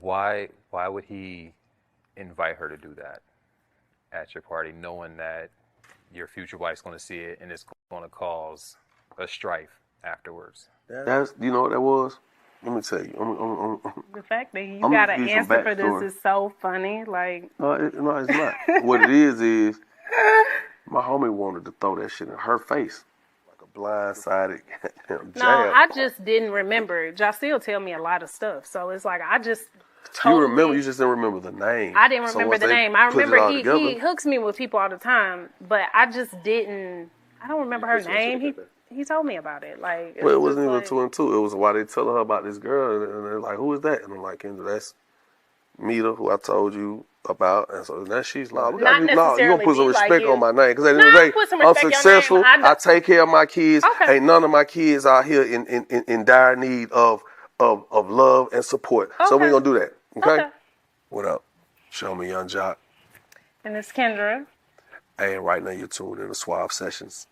why would he invite her to do that at your party, knowing that your future wife's going to see it and it's going to cause a strife afterwards? That's you know what that was. Let me tell you. The fact that you got an answer for this is so funny. Like, no, it's not. What it is my homie wanted to throw that shit in her face, like a blindsided jab. No, I just didn't remember. Jaceel tell me a lot of stuff, so it's like I just. Totally, you remember? You just didn't remember the name. I didn't remember the name. I remember he hooks me with people all the time, but I just didn't. I don't remember her name. He told me about it. Like, it wasn't even 2 and 2. It was why they telling her about this girl, and they're like, "Who is that?" And I'm like, "Kendra, that's Mita, who I told you about." And so now she's like, "You gonna put some respect on my name, because at the end of the day, I'm successful. I take care of my kids. Okay. Ain't none of my kids out here in dire need of love and support. Okay. So we're gonna do that. Okay? What up? Show me Young Joc. And it's Kendra. Hey, right now you're tuned in to SUAVV Sessions.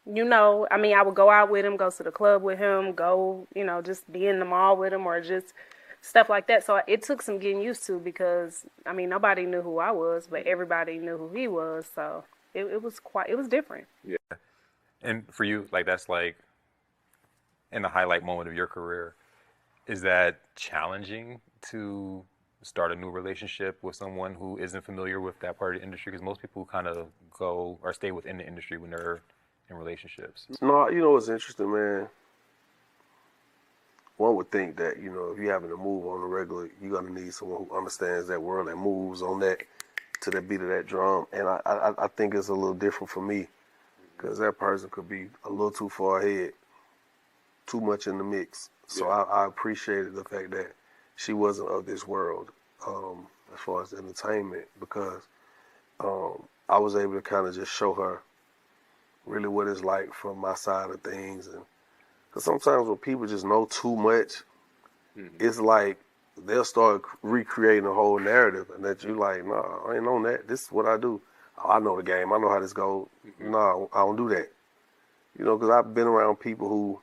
You know, I mean, I would go out with him, go to the club with him, go, you know, just be in the mall with him or just stuff like that. So it took some getting used to because, I mean, nobody knew who I was, but everybody knew who he was. So it was different. Yeah. And for you, like, that's like in the highlight moment of your career, is that challenging to start a new relationship with someone who isn't familiar with that part of the industry? Because most people kind of go or stay within the industry when they're in relationships. No, you know what's interesting, man? One would think that, you know, if you're having to move on the regular, you're going to need someone who understands that world and moves on that to the beat of that drum. And I think it's a little different for me because that person could be a little too far ahead, too much in the mix. So I appreciated the fact that she wasn't of this world as far as entertainment because I was able to kind of just show her really what it's like from my side of things. And because sometimes when people just know too much, it's like they'll start recreating a whole narrative and that you like, nah, I ain't on that. This is what I do. Oh, I know the game. I know how this goes. No, I don't do that. You know, because I've been around people who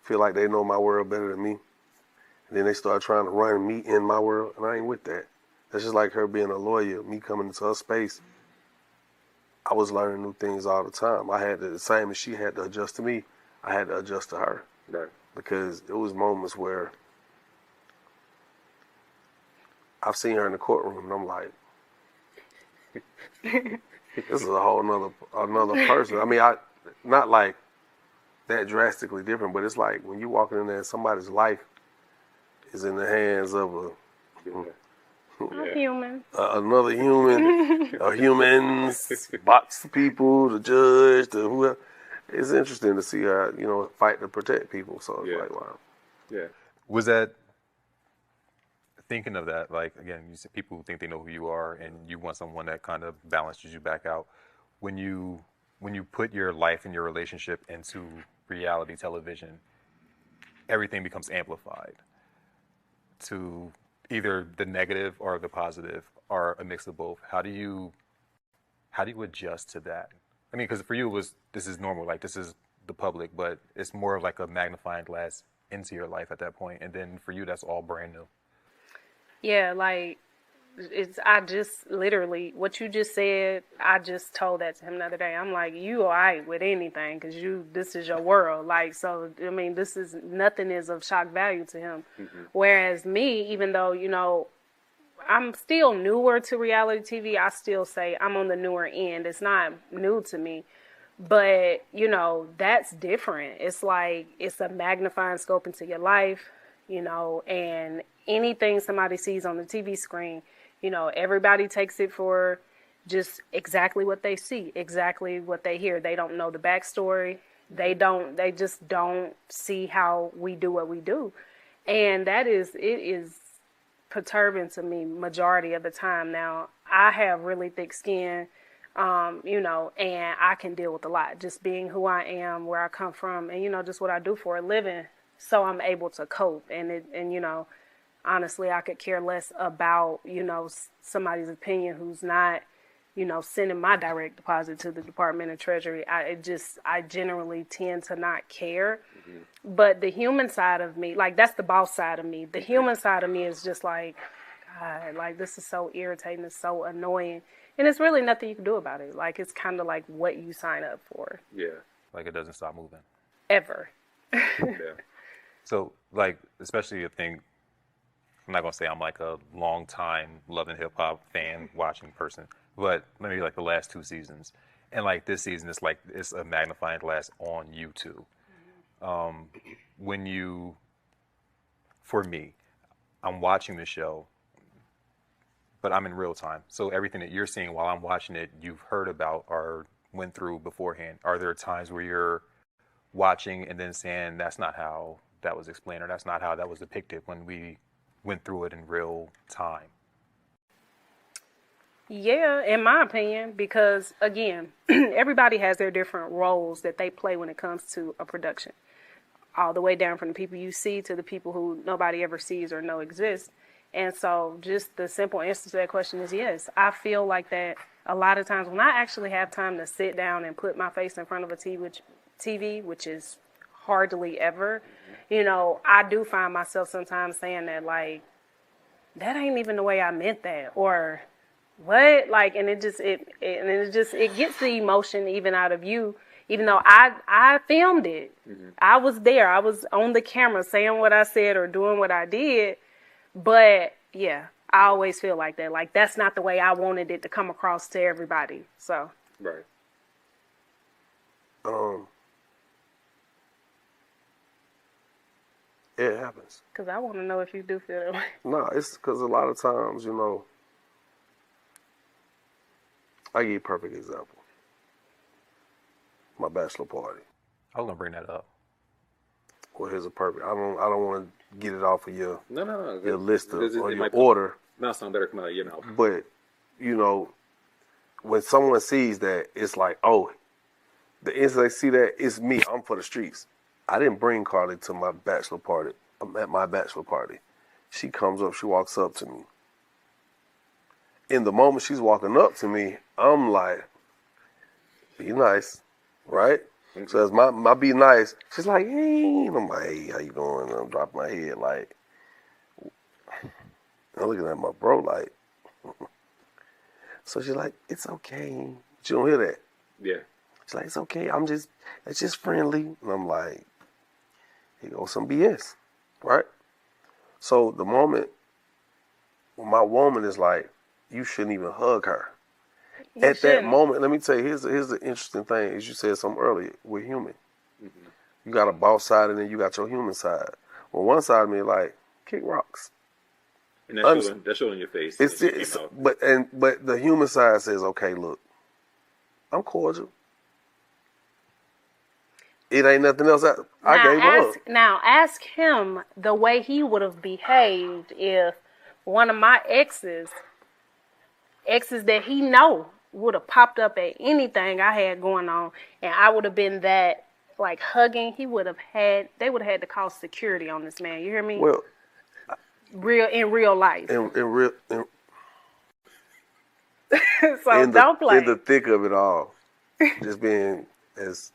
feel like they know my world better than me. And then they start trying to run me in my world, and I ain't with that. That's just like her being a lawyer, me coming into her space. I was learning new things all the time. I had to, the same as she had to adjust to me, I had to adjust to her. Right. Because it was moments where I've seen her in the courtroom and I'm like, this is a whole another person. I mean, not like that drastically different, but it's like when you're walking in there, somebody's life is in the hands of a human. Another human, a human's box of people, the judge, the whoever. It's interesting to see her, you know, fight to protect people. So it's like, wow. Yeah. Was that, thinking of that, like, again, you said people who think they know who you are and you want someone that kind of balances you back out. When you put your life and your relationship into reality television, everything becomes amplified to either the negative or the positive or a mix of both. How do you adjust to that? I mean, because for you this is normal, like this is the public, but it's more of like a magnifying glass into your life at that point, and then for you that's all brand new. Yeah, like I just literally what you just said. I just told that to him the other day. I'm like, you all right with anything because this is your world. Like, so I mean, nothing is of shock value to him. Mm-hmm. Whereas me, even though you know, I'm still newer to reality TV. I still say I'm on the newer end. It's not new to me, but you know, that's different. It's like it's a magnifying scope into your life, you know, and anything somebody sees on the TV screen. You know, everybody takes it for just exactly what they see, exactly what they hear. They don't know the backstory. They just don't see how we do what we do. And it is perturbing to me majority of the time. Now, I have really thick skin, you know, and I can deal with a lot. Just being who I am, where I come from, and, you know, just what I do for a living. So I'm able to cope. And you know, honestly, I could care less about, you know, somebody's opinion who's not, you know, sending my direct deposit to the Department of Treasury. I generally tend to not care. Mm-hmm. But the human side of me, like, that's the boss side of me. The human side of me is just like, God, like, this is so irritating. It's so annoying. And it's really nothing you can do about it. Like, it's kind of like what you sign up for. Yeah. Like, it doesn't stop moving. Ever. Yeah. So, like, especially a thing, I'm not going to say I'm like a long time loving hip hop fan watching person, but maybe like the last 2 seasons. And like this season, it's a magnifying glass on YouTube. When you, for me, I'm watching the show, but I'm in real time. So everything that you're seeing while I'm watching it, you've heard about or went through beforehand. Are there times where you're watching and then saying, that's not how that was explained, or that's not how that was depicted when we went through it in real time? Yeah, in my opinion, because again, everybody has their different roles that they play when it comes to a production. All the way down from the people you see to the people who nobody ever sees or know exist. And so just the simple answer to that question is yes. I feel like that a lot of times when I actually have time to sit down and put my face in front of a TV, which is hardly ever, you know, I do find myself sometimes saying that, like, that ain't even the way I meant that, or what, like, and it gets the emotion even out of you, even though I filmed it. Mm-hmm. I was there, I was on the camera saying what I said or doing what I did, but yeah, I always feel like that, like, that's not the way I wanted it to come across to everybody. So right. It happens. Because I want to know if you do feel that way. No, it's because a lot of times, you know, I give you a perfect example. My bachelor party. I was gonna bring that up. Well, here's a perfect. I don't want to get it off of your your list or your might order. Not something better come out, you know. But you know, when someone sees that, it's like, oh, the instant they see that, it's me. I'm for the streets. I didn't bring Carly to my bachelor party. I'm at my bachelor party. She comes up, she walks up to me. In the moment she's walking up to me, I'm like, be nice, right? Mm-hmm. So as my be nice, she's like, hey, and I'm like, hey, how you doing? And I'm dropping my head like, I'm looking at my bro like, so she's like, it's okay. She don't hear that. Yeah. She's like, it's okay. It's just friendly. And I'm like, here goes some BS, right? So the moment when my woman is like, you shouldn't even hug her. That moment, let me tell you, here's the interesting thing. As you said something earlier, we're human. Mm-hmm. You got a boss side and then you got your human side. Well, one side of me like, kick rocks. And that's showing your face. But the human side says, okay, look, I'm cordial. It ain't nothing else. I gave up. Now ask him the way he would have behaved if one of my exes that he know would have popped up at anything I had going on, and I would have been that, like, hugging. They would have had to call security on this man. You hear me? Well, in real life. So don't play. In the thick of it all, just being as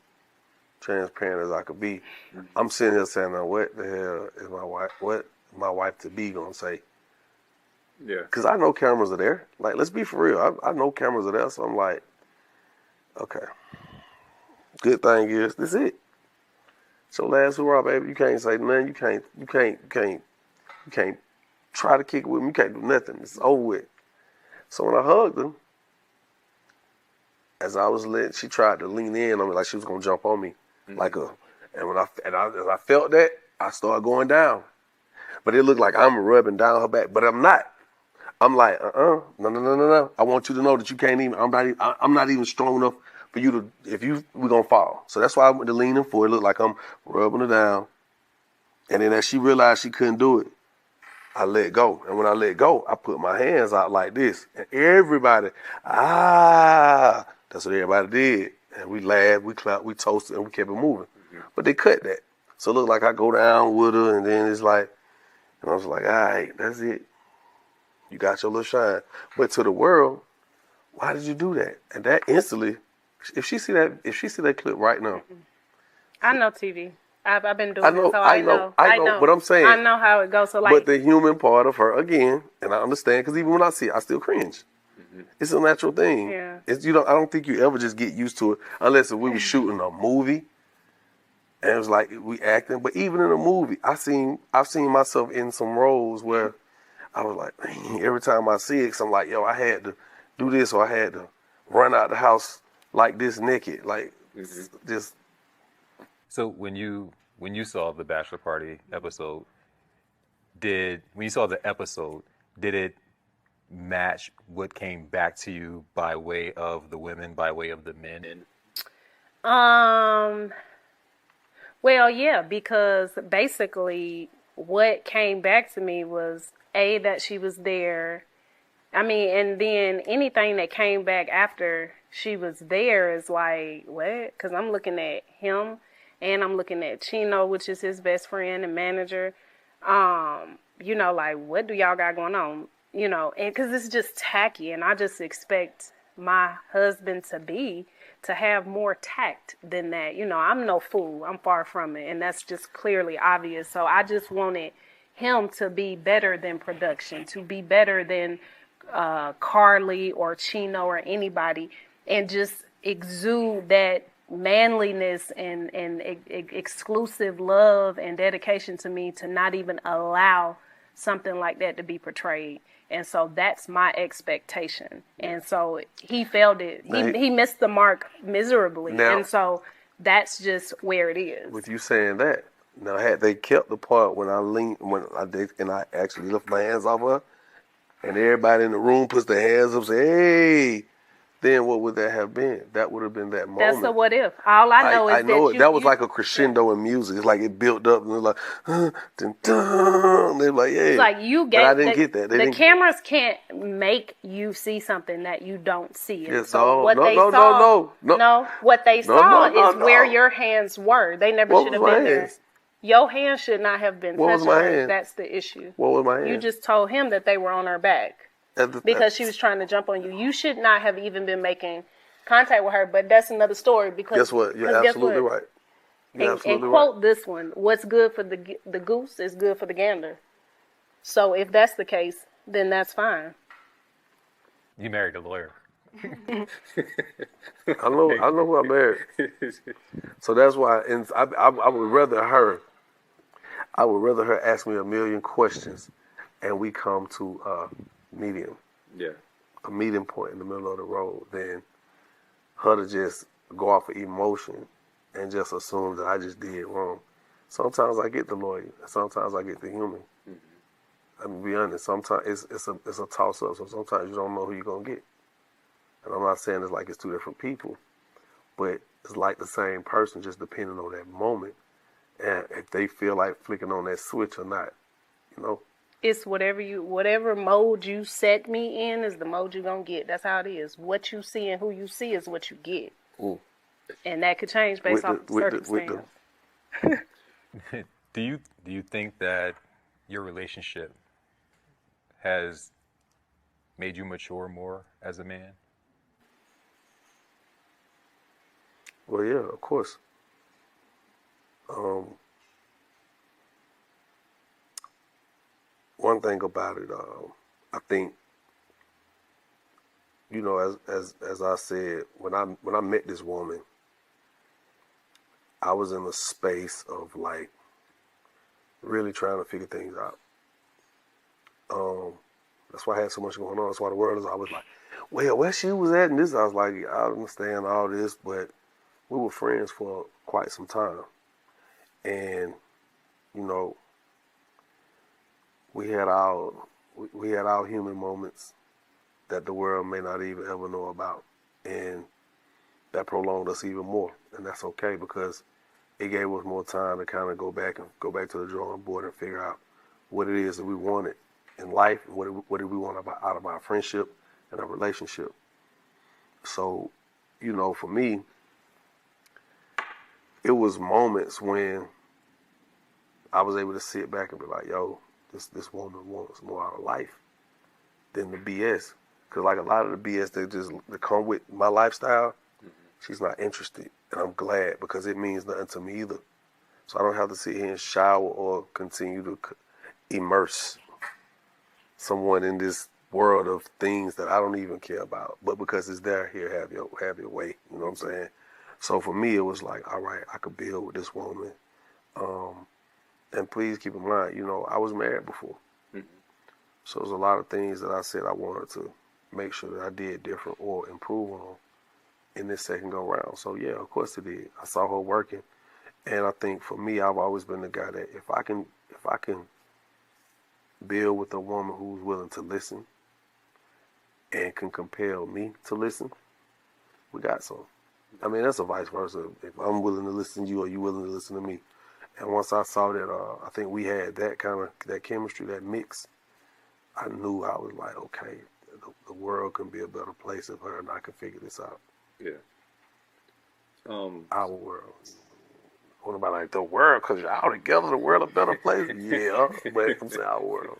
transparent as I could be, I'm sitting here saying, now, what the hell is my wife to be gonna say? Yeah. Because I know cameras are there. Like, let's be for real. I know cameras are there, so I'm like, okay. Good thing is, this it. So last hurrah, baby. You can't say nothing. You can't try to kick it with me. You can't do nothing. It's over with. So when I hugged her, as I was she tried to lean in on me like she was gonna jump on me, and as I felt that, I started going down. But it looked like I'm rubbing down her back, but I'm not. I'm like, no. I want you to know that you can't even. I'm not even strong enough for you to. We're gonna fall. So that's why I went to leaning forward. It looked like I'm rubbing her down, and then as she realized she couldn't do it, I let go. And when I let go, I put my hands out like this. And everybody, that's what everybody did. And we laughed, we clapped, we toasted, and we kept it moving. But they cut that. So it looked like I go down with her, and then it's like, and I was like, all right, that's it. You got your little shine. But to the world, why did you do that? And that instantly, if she see that clip right now. I know TV. I've been doing it, so I know. But I'm saying, I know how it goes. So like, but the human part of her again, and I understand because even when I see it, I still cringe. It's a natural thing. Yeah. It's I don't think you ever just get used to it unless if we were shooting a movie, and it was like we acting. But even in a movie, I've seen myself in some roles where I was like, man, every time I see it, 'cause I'm like, yo, I had to do this or I had to run out the house like this naked, like just. So when you saw the bachelor party episode, did it match what came back to you by way of the women, by way of the men? Well, yeah, because basically what came back to me was that she was there. I mean, and then anything that came back after she was there is like, what? Because I'm looking at him and I'm looking at Chino, which is his best friend and manager. Like, what do y'all got going on? And because it's just tacky, and I just expect my husband to have more tact than that. I'm no fool. I'm far from it, and that's just clearly obvious. So I just wanted him to be better than production, to be better than Carly or Chino or anybody, and just exude that manliness and exclusive love and dedication to me, to not even allow something like that to be portrayed. And so that's my expectation. And so he failed it. He missed the mark miserably. Now, and so that's just where it is. With you saying that, now had they kept the part when I actually lift my hands off her, and everybody in the room puts their hands up, say, hey, then what would that have been? That would have been that moment. That's a what if. All I know is that was like a crescendo in music. It's like it built up and it was like, dun, dun. They're like, yeah. It's like you get. But I didn't get that. The cameras can't make you see something that you don't see. Yes, so what they saw is where your hands were. They never should have been there. Your hands should not have been touching her. That's the issue. What was my hand? You just told him that they were on her back. Because she was trying to jump on you. You should not have even been making contact with her, but that's another story. Because guess what? You're absolutely right. And quote this one: "What's good for the goose is good for the gander." So if that's the case, then that's fine. You married a lawyer. I know who I married. So that's why, and I would rather her. I would rather her ask me a million questions, and we come to medium. Yeah. A meeting point in the middle of the road than her to just go off of emotion and just assume that I just did wrong. Sometimes I get the lawyer, sometimes I get the human. I'm gonna be honest. Sometimes it's a toss up. So sometimes you don't know who you're gonna get. And I'm not saying it's like it's two different people, but it's like the same person, just depending on that moment and if they feel like flicking on that switch or not. It's whatever mode you set me in is the mode you're going to get. That's how it is. What you see and who you see is what you get. Ooh. And that could change based off the circumstance. Do you think that your relationship has made you mature more as a man? Well, yeah, of course. One thing about it, I think, as I said, when I met this woman, I was in a space of like really trying to figure things out. That's why I had so much going on. That's why the world is always like, well, where she was at and this. I was like, I understand all this, but we were friends for quite some time, and we had our human moments that the world may not even ever know about, and that prolonged us even more, and that's okay because it gave us more time to kind of go back to the drawing board and figure out what it is that we wanted in life, and what do we want out of our friendship and our relationship. So, you know, for me, it was moments when I was able to sit back and be like, yo, this woman wants more out of life than the BS. Because like a lot of the BS that come with my lifestyle, she's not interested. And I'm glad, because it means nothing to me either. So I don't have to sit here and shower or continue to immerse someone in this world of things that I don't even care about. But because it's there, here, have your way. You know what I'm saying? So for me, it was like, all right, I could build with this woman. And please keep in mind, you know, I was married before. So there's a lot of things that I said I wanted to make sure that I did different or improve on in this second go round. So yeah, of course it did. I saw her working. And I think for me, I've always been the guy that if I can build with a woman who's willing to listen and can compel me to listen, we got some. I mean, that's a vice versa. If I'm willing to listen to you or you willing to listen to me. And once I saw that, I think we had that chemistry, that mix, I knew I was like, okay, the world can be a better place if her and I can figure this out. Yeah. Our world. What about like the world? Because y'all together, the world a better place? Yeah, but I'm saying our world.